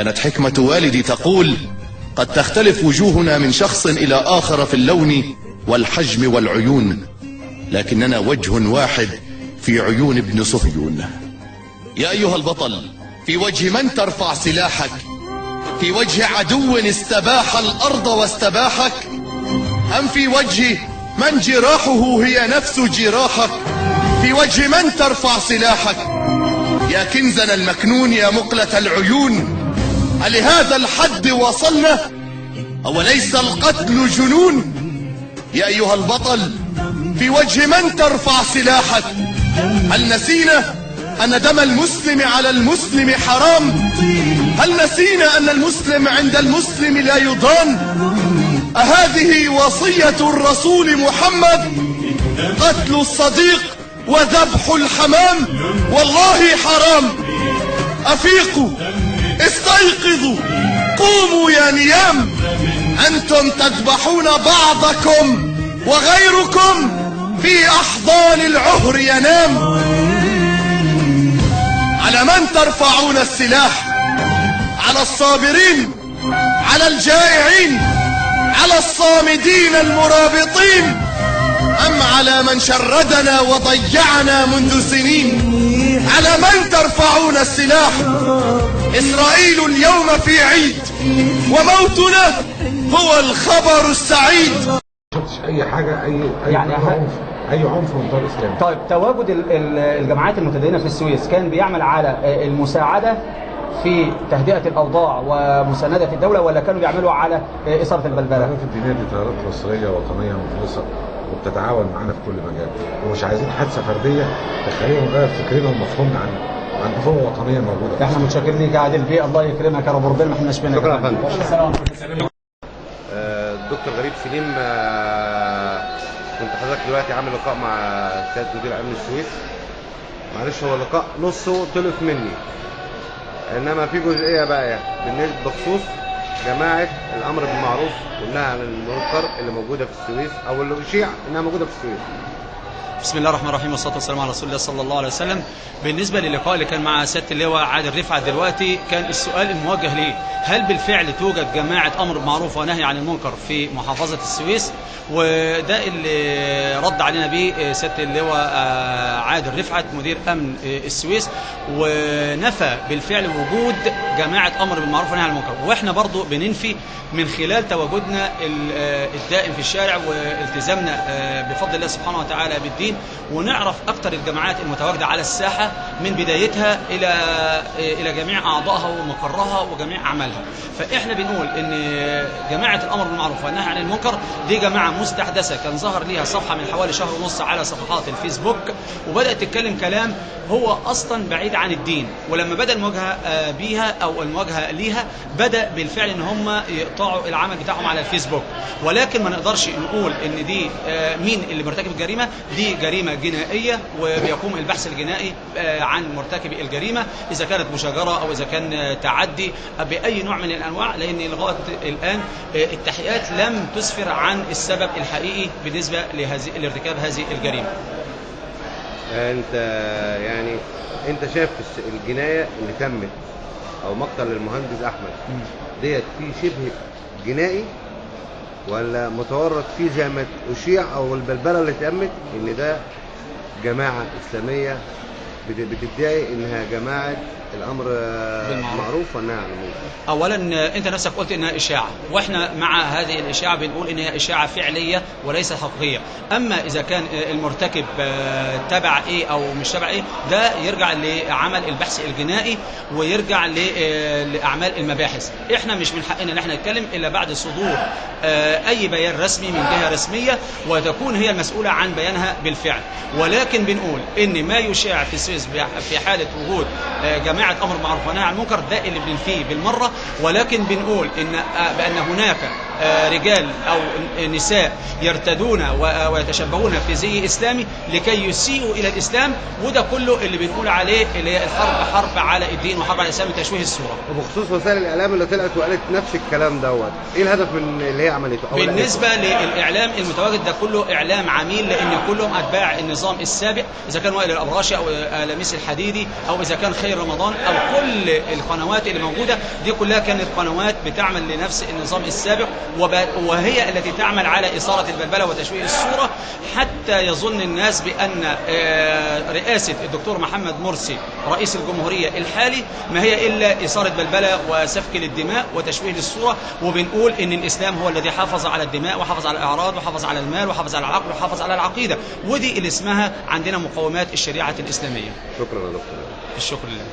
كانت حكمة والدي تقول: قد تختلف وجوهنا من شخص إلى آخر في اللون والحجم والعيون، لكننا وجه واحد في عيون ابن صهيون. يا أيها البطل، في وجه من ترفع سلاحك؟ في وجه عدو استباح الأرض واستباحك؟ أم في وجه من جراحه هي نفس جراحك؟ في وجه من ترفع سلاحك؟ يا كنزنا المكنون، يا مقلة العيون، ألهذا الحد وصلنا؟ أوليس القتل جنون؟ يا أيها البطل، في وجه من ترفع سلاحك؟ هل نسينا أن دم المسلم على المسلم حرام؟ هل نسينا أن المسلم عند المسلم لا يضان؟ أهذه وصية الرسول محمد؟ قتل الصديق وذبح الحمام والله حرام. أفيقوا، استيقظوا، قوموا يا نيام، أنتم تذبحون بعضكم وغيركم في أحضان العهر ينام. على من ترفعون السلاح؟ على الصابرين، على الجائعين، على الصامدين المرابطين، أم على من شردنا وضيعنا منذ سنين؟ على من ترفعون السلاح؟ إسرائيل اليوم في عيد، وموتنا هو الخبر السعيد. أي حاجة، أي عنف من طرف الإسلام. طيب، تواجد الجماعات المتدينة في السويس كان بيعمل على المساعدة في تهدئة الأوضاع ومساندة الدولة، ولا كانوا بيعملوا على إثارة البلبلة؟ التيارات الدينية دي تيارات مصرية وطنية مخلصة وبتتعاون معانا في كل مجال، ومش عايزين حادثة فردية تخلينا نغير فكرنا ومفهومنا عن قوة وطنية موجودة. احنا متشكرين ليك يا عادل بيه، الله يكرمك يا رب، ربنا ما احناش بينا. شكرا يا فندم. الدكتور غريب سليم، كنت حضرتك دلوقتي عامل لقاء مع سيادة مدير امن السويس. معلش هو لقاء نصه تلف مني، انما في جزئيه بقى بالنسبه بخصوص جماعه الامر بالمعروف والنهي عن المنكر اللي موجوده في السويس، او اللي اشيع انها موجوده في السويس. بسم الله الرحمن الرحيم، والصلاه والسلام على رسول الله صلى الله عليه وسلم. بالنسبه للقاء اللي كان مع سياده اللواء عادل رفعت دلوقتي، كان السؤال الموجه ليه: هل بالفعل توجد جماعه امر بالمعروف ونهي عن المنكر في محافظه السويس؟ وده اللي رد علينا بيه سياده اللواء عادل رفعت مدير امن السويس، ونفى بالفعل وجود جماعه امر بالمعروف ونهي عن المنكر. واحنا برضو بننفي من خلال تواجدنا الدائم في الشارع والتزامنا بفضل الله سبحانه وتعالى بالدين، ونعرف اكثر الجماعات المتواجده على الساحه من بدايتها الى جميع اعضائها ومقرها وجميع اعمالها. فاحنا بنقول ان جماعه الامر بالمعروف والنهي عن المنكر دي جماعه مستحدثه، كان ظهر ليها صفحه من حوالي شهر ونص على صفحات الفيسبوك، وبدات تتكلم كلام هو اصلا بعيد عن الدين. ولما بدا المواجهه بيها او المواجهه ليها، بدا بالفعل ان هم يقطعوا العمل بتاعهم على الفيسبوك. ولكن ما نقدرش نقول ان دي مين اللي مرتكب الجريمه، دي جريمه جنائيه، وبيقوم البحث الجنائي عن مرتكب الجريمه اذا كانت مشاجره او اذا كان تعدي باي نوع من الانواع، لان لغايه الان التحقيقات لم تسفر عن السبب الحقيقي بالنسبه لارتكاب هذه الجريمه. انت شايف الجنايه اللي تمت او مقتل المهندس احمد ديت في شبه جنائي، ولا متورط فيه زي ما اشيع او البلبله اللي تمت ان ده جماعه اسلاميه بتدعي انها جماعه الامر بالمعروف والنهي عن المنكر؟ اولا انت نفسك قلت انها اشاعه، واحنا مع هذه الاشاعه بنقول انها اشاعه فعليه وليست حقيقيه. اما اذا كان المرتكب تبع ايه او مش تبع ايه، ده يرجع لعمل البحث الجنائي ويرجع لاعمال المباحث. احنا مش من حقنا ان احنا نتكلم الا بعد صدور اي بيان رسمي من جهه رسميه، وتكون هي المسؤوله عن بيانها بالفعل. ولكن بنقول ان ما يشاع في السويس في حاله وجود جماعه امر معروف ونهي عن المنكر ده اللي بننفيه بالمره. ولكن بنقول بان هناك رجال أو نساء يرتدون ويتشبهون في زي إسلامي لكي يسيئوا إلى الإسلام. وده كله اللي بنقول عليه اللي هي الحرب، حرب على الدين وحرب على الإسلام لتشويه الصورة. وبخصوص وسائل الإعلام اللي طلعت وقالت نفس الكلام دوت، إيه الهدف من اللي هي عملته؟ بالنسبة للإعلام المتواجد ده كله إعلام عميل، لأن كلهم أتباع النظام السابق، إذا كان وائل الأبراشي أو لميس الحديدي أو إذا كان خير رمضان أو كل القنوات اللي موجودة دي كلها كانت قنوات بتعمل لنفس النظام السابق، وهي التي تعمل على إثارة البلبلة وتشويه الصورة حتى يظن الناس بأن رئاسة الدكتور محمد مرسي رئيس الجمهورية الحالي ما هي إلا إثارة بلبلة وسفك للدماء وتشويه للصورة. وبنقول إن الإسلام هو الذي حافظ على الدماء وحافظ على الأعراض وحافظ على المال وحافظ على العقل وحافظ على العقيدة، ودي اللي اسمها عندنا مقومات الشريعة الإسلامية. شكرا يا دكتور. الشكر لله.